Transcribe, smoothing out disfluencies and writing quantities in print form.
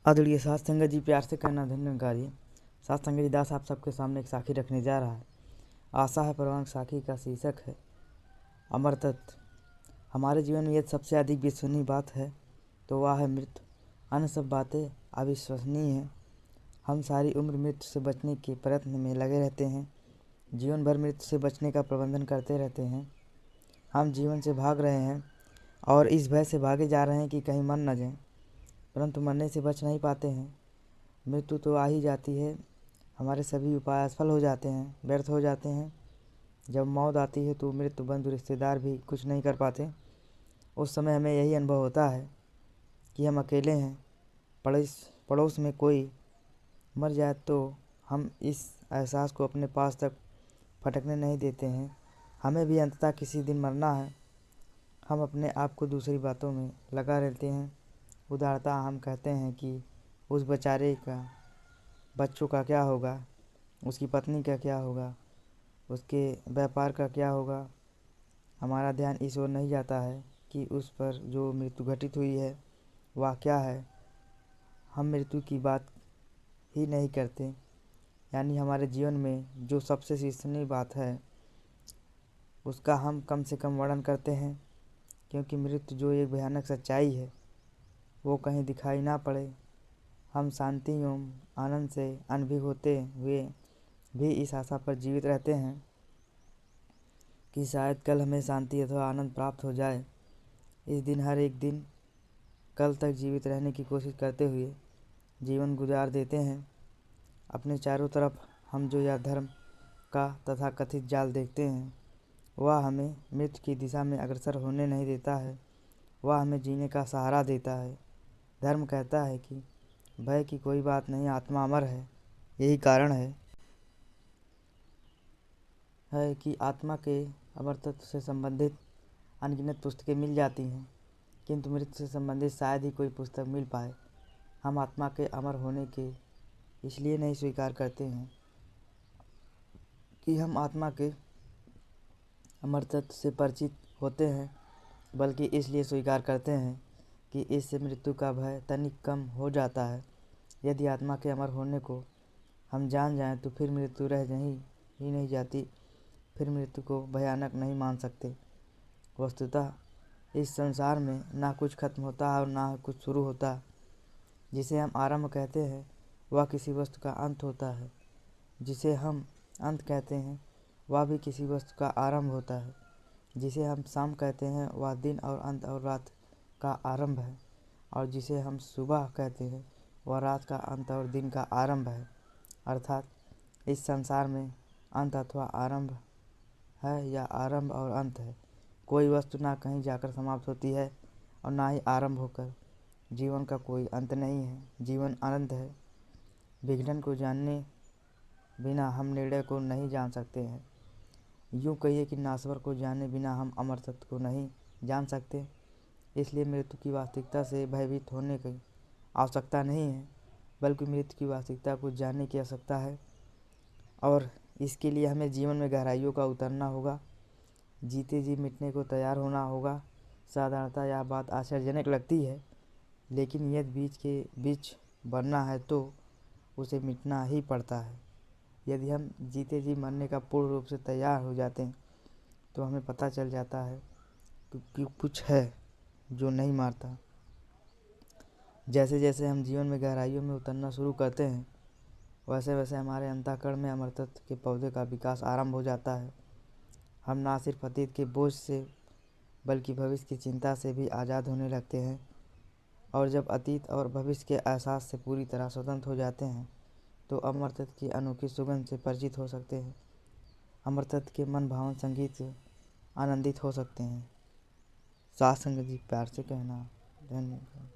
आदरणीय साध संगत जी, प्यार से कहना धन्यकारी। साध संगत जी, दास आप सबके सामने एक साखी रखने जा रहा है। आशा है परवान साखी का शीर्षक है अमर तत्व। हमारे जीवन में यदि सबसे अधिक विश्वसनीय बात है तो वह है मृत्यु। अन्य सब बातें अविश्वसनीय हैं। हम सारी उम्र मृत्यु से बचने के प्रयत्न में लगे रहते हैं। जीवन भर मृत्यु से बचने का प्रबंधन करते रहते हैं। हम जीवन से भाग रहे हैं और इस भय से भागे जा रहे हैं कि कहीं मर न जाएं, परंतु मरने से बच नहीं पाते हैं। मृत्यु तो आ ही जाती है। हमारे सभी उपाय असफल हो जाते हैं, व्यर्थ हो जाते हैं। जब मौत आती है तो मृत्यु बंधु रिश्तेदार भी कुछ नहीं कर पाते। उस समय हमें यही अनुभव होता है कि हम अकेले हैं। पड़ोस में कोई मर जाए तो हम इस एहसास को अपने पास तक फटकने नहीं देते हैं। हमें भी अंततः किसी दिन मरना है। हम अपने आप को दूसरी बातों में लगा रहते हैं। उदारता हम कहते हैं कि उस बेचारे का बच्चों का क्या होगा, उसकी पत्नी का क्या होगा, उसके व्यापार का क्या होगा। हमारा ध्यान इस ओर नहीं जाता है कि उस पर जो मृत्यु घटित हुई है वह क्या है। हम मृत्यु की बात ही नहीं करते। यानी हमारे जीवन में जो सबसे शीर्षनीय बात है उसका हम कम से कम वर्णन करते हैं, क्योंकि मृत्यु जो एक भयानक सच्चाई है वो कहीं दिखाई ना पड़े। हम शांति एवं आनंद से अनभिज्ञ होते हुए भी इस आशा पर जीवित रहते हैं कि शायद कल हमें शांति अथवा आनंद प्राप्त हो जाए। इस दिन हर एक दिन कल तक जीवित रहने की कोशिश करते हुए जीवन गुजार देते हैं। अपने चारों तरफ हम जो यह धर्म का तथा कथित जाल देखते हैं वह हमें मृत्यु की दिशा में अग्रसर होने नहीं देता है, वह हमें जीने का सहारा देता है। धर्म कहता है कि भय की कोई बात नहीं, आत्मा अमर है। यही कारण है कि आत्मा के अमर तत्व से संबंधित अनगिनत पुस्तकें मिल जाती हैं, किंतु मृत्यु से संबंधित शायद ही कोई पुस्तक मिल पाए। हम आत्मा के अमर होने के इसलिए नहीं स्वीकार करते हैं कि हम आत्मा के अमर तत्व से परिचित होते हैं, बल्कि इसलिए स्वीकार करते हैं कि इससे मृत्यु का भय तनिक कम हो जाता है। यदि आत्मा के अमर होने को हम जान जाएं तो फिर मृत्यु रह ही नहीं जाती। फिर मृत्यु को भयानक नहीं मान सकते। वस्तुतः इस संसार में ना कुछ खत्म होता है और ना कुछ शुरू होता। जिसे हम आरंभ कहते हैं वह किसी वस्तु का अंत होता है। जिसे हम अंत कहते हैं वह भी किसी वस्तु का आरंभ होता है। जिसे हम शाम कहते हैं वह दिन और अंत और रात का आरंभ है, और जिसे हम सुबह कहते हैं वह रात का अंत और दिन का आरंभ है। अर्थात इस संसार में अंत अथवा आरंभ है या आरंभ और अंत है। कोई वस्तु ना कहीं जाकर समाप्त होती है और ना ही आरंभ होकर। जीवन का कोई अंत नहीं है। जीवन अनंत है। विघटन को जाने बिना हम निर्णय को नहीं जान सकते हैं। यूँ कहिए कि नाश्वर को जाने बिना हम अमर तत्व को नहीं जान सकते। इसलिए मृत्यु की वास्तविकता से भयभीत होने की आवश्यकता नहीं है, बल्कि मृत्यु की वास्तविकता को जानने की आवश्यकता है। और इसके लिए हमें जीवन में गहराइयों का उतरना होगा। जीते जी मिटने को तैयार होना होगा। साधारणतः यह बात आश्चर्यजनक लगती है, लेकिन यदि बीच के बीच बनना है तो उसे मिटना ही पड़ता है। यदि हम जीते जी मरने का पूर्ण रूप से तैयार हो जाते हैं तो हमें पता चल जाता है कि कुछ है जो नहीं मारता। जैसे जैसे हम जीवन में गहराइयों में उतरना शुरू करते हैं वैसे वैसे हमारे अंतःकरण में अमर तत्व के पौधे का विकास आरंभ हो जाता है। हम ना सिर्फ अतीत के बोझ से बल्कि भविष्य की चिंता से भी आज़ाद होने लगते हैं। और जब अतीत और भविष्य के एहसास से पूरी तरह स्वतंत्र हो जाते हैं तो अमर तत्व की अनोखी सुगंध से परिचित हो सकते हैं। अमर तत्व के मन भावन संगीत से आनंदित हो सकते हैं। साथ संगत जी, प्यार से कहना धन्यवाद।